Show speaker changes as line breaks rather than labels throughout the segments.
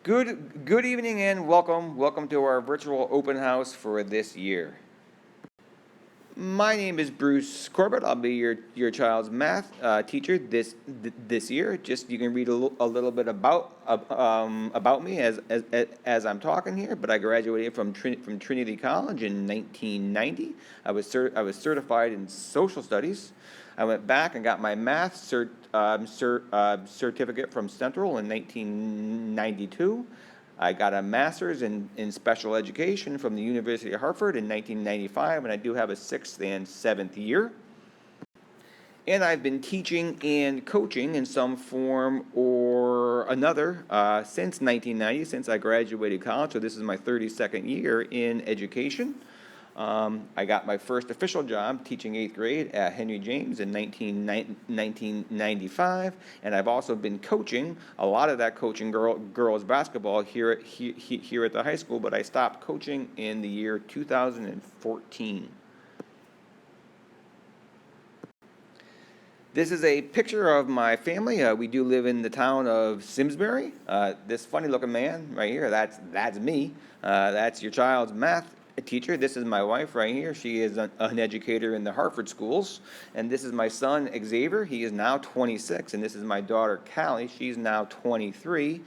Good evening and welcome to our virtual open house for this year. My name is Bruce Corbett. I'll be your child's math teacher this year. Just you can read a little bit about me as I'm talking here. But I graduated from Trinity College in 1990. I was certified in social studies. I went back and got my math certificate from Central in 1992. I got a master's in special education from the University of Hartford in 1995, and I do have a 6th and 7th year. And I've been teaching and coaching in some form or another since 1990, since I graduated college. So this is my 32nd year in education. I got my first official job teaching 8th grade at Henry James in 1995, and I've also been coaching a lot of that coaching girls basketball here at the high school, but I stopped coaching in the year 2014. This is a picture of my family. We do live in the town of Simsbury. This funny looking man right here, that's me. That's your child's math teacher. This is my wife right here. She is an educator in the Hartford schools. And this is my son, Xavier. He is now 26. And this is my daughter, Callie. She's now 23.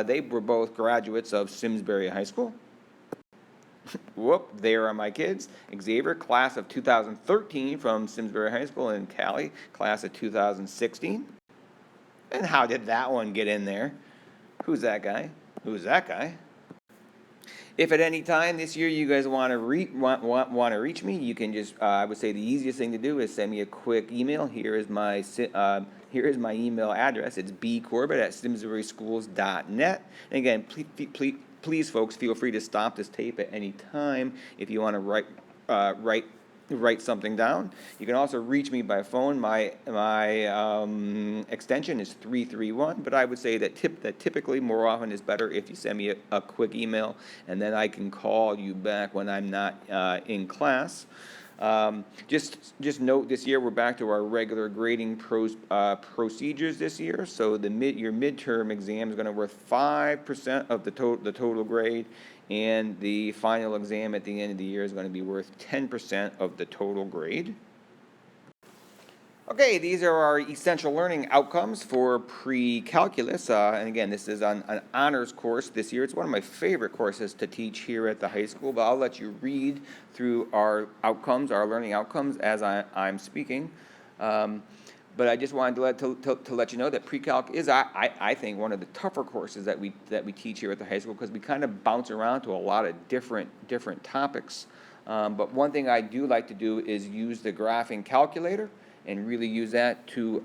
They were both graduates of Simsbury High School. Whoop, there are my kids. Xavier, class of 2013 from Simsbury High School, and Callie, class of 2016. And how did that one get in there? Who's that guy? Who's that guy? If at any time this year you guys want to reach me, you can just I would say the easiest thing to do is send me a quick email. Here is my email address. It's bcorbett@simsburyschools.net. And again, please, folks, feel free to stop this tape at any time if you want to write something down. You can also reach me by phone. My extension is 331, but I would say that typically more often is better if you send me a quick email, and then I can call you back when I'm not in class. Just note, this year we're back to our regular grading procedures this year. So your midterm exam is going to worth 5% of the total grade, and the final exam at the end of the year is going to be worth 10% of the total grade. Okay, these are our essential learning outcomes for pre-calculus. And again, this is on an honors course this year. It's one of my favorite courses to teach here at the high school, but I'll let you read through our outcomes, our learning outcomes, as I'm speaking. But I just wanted to let you know that pre-calc is, I think, one of the tougher courses that we teach here at the high school, because we kind of bounce around to a lot of different topics. But one thing I do like to do is use the graphing calculator and really use that to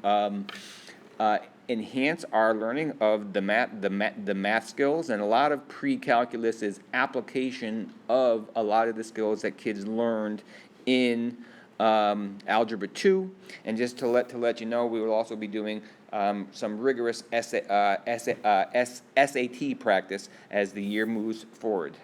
enhance our learning of the math skills. And a lot of pre-calculus is application of a lot of the skills that kids learned in Algebra 2. And just to let you know, we will also be doing some rigorous SAT practice as the year moves forward.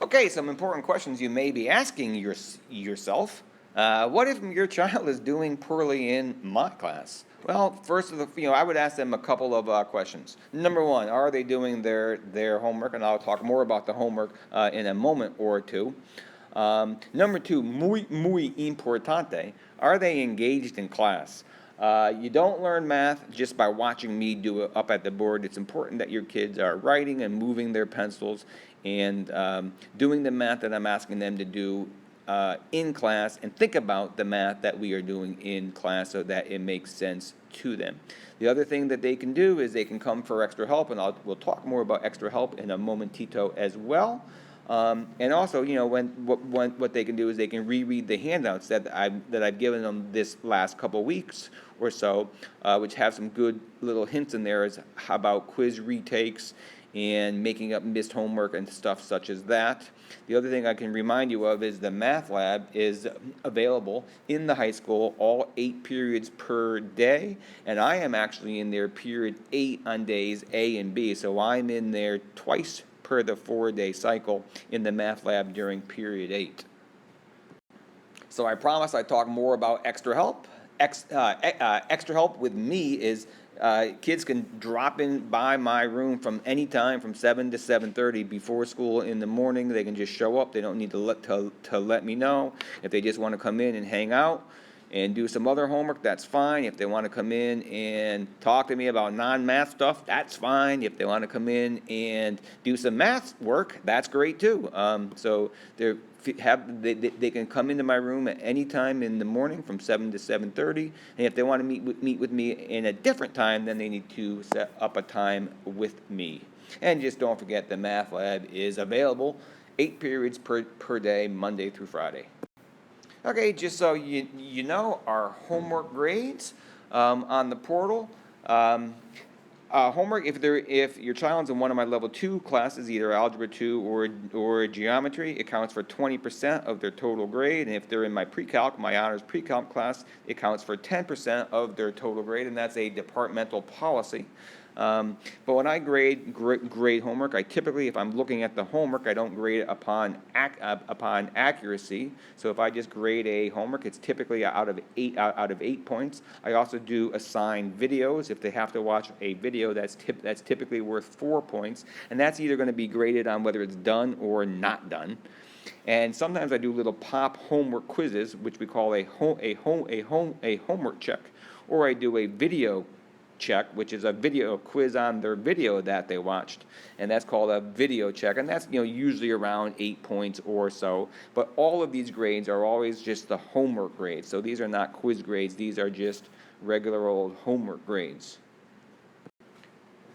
Okay, some important questions you may be asking yourself. What if your child is doing poorly in my class? Well, first I would ask them a couple of questions. Number one, are they doing their homework? And I'll talk more about the homework in a moment or two. Number two, muy importante, are they engaged in class? You don't learn math just by watching me do it up at the board. It's important that your kids are writing and moving their pencils and doing the math that I'm asking them to do in class, and think about the math that we are doing in class so that it makes sense to them. The other thing that they can do is they can come for extra help, and we'll talk more about extra help in a momentito as well. And also, what they can do is they can reread the handouts that I've given them this last couple weeks or so, which have some good little hints in there as about quiz retakes and making up missed homework and stuff such as that. The other thing I can remind you of is the math lab is available in the high school all 8 periods per day, and I am actually in there period 8 on days A and B, so I'm in there twice per the 4-day cycle in the math lab during period 8. So I promise I talk more about extra help. Extra help with me is Kids can drop in by my room from any time from 7 to 7:30 before school in the morning. They can just show up. They don't need to let me know. If they just want to come in and hang out and do some other homework, that's fine. If they want to come in and talk to me about non-math stuff, that's fine. If they want to come in and do some math work, that's great too. So they can come into my room at any time in the morning from 7 to 7:30. And if they want to meet with me in a different time, then they need to set up a time with me. And just don't forget the math lab is available 8 periods per day, Monday through Friday. Okay, just so you know, our homework grades on the portal. Homework, if your child's in one of my level 2 classes, either algebra 2 or geometry, it counts for 20% of their total grade. And if they're in my pre-calc, my honors pre-calc class, it counts for 10% of their total grade, and that's a departmental policy. But when I grade homework, I typically, if I'm looking at the homework, I don't grade it upon accuracy. So if I just grade a homework, it's typically out of 8 points. I also do assign videos. If they have to watch a video, that's typically worth 4 points, and that's either going to be graded on whether it's done or not done. And sometimes I do little pop homework quizzes, which we call a homework check, or I do a video check, which is a video quiz on their video that they watched, and that's called a video check, and that's usually around 8 points or so. But all of these grades are always just the homework grades, so these are not quiz grades, these are just regular old homework grades.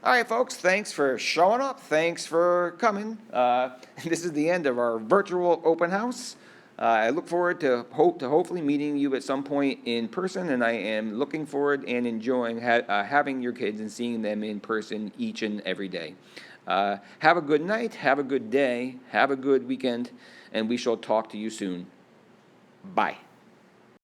All right, folks, thanks for showing up, thanks for coming. This is the end of our virtual open house. I look forward to hopefully meeting you at some point in person, and I am looking forward and enjoying having your kids and seeing them in person each and every day. Have a good night, have a good day, have a good weekend, and we shall talk to you soon. Bye.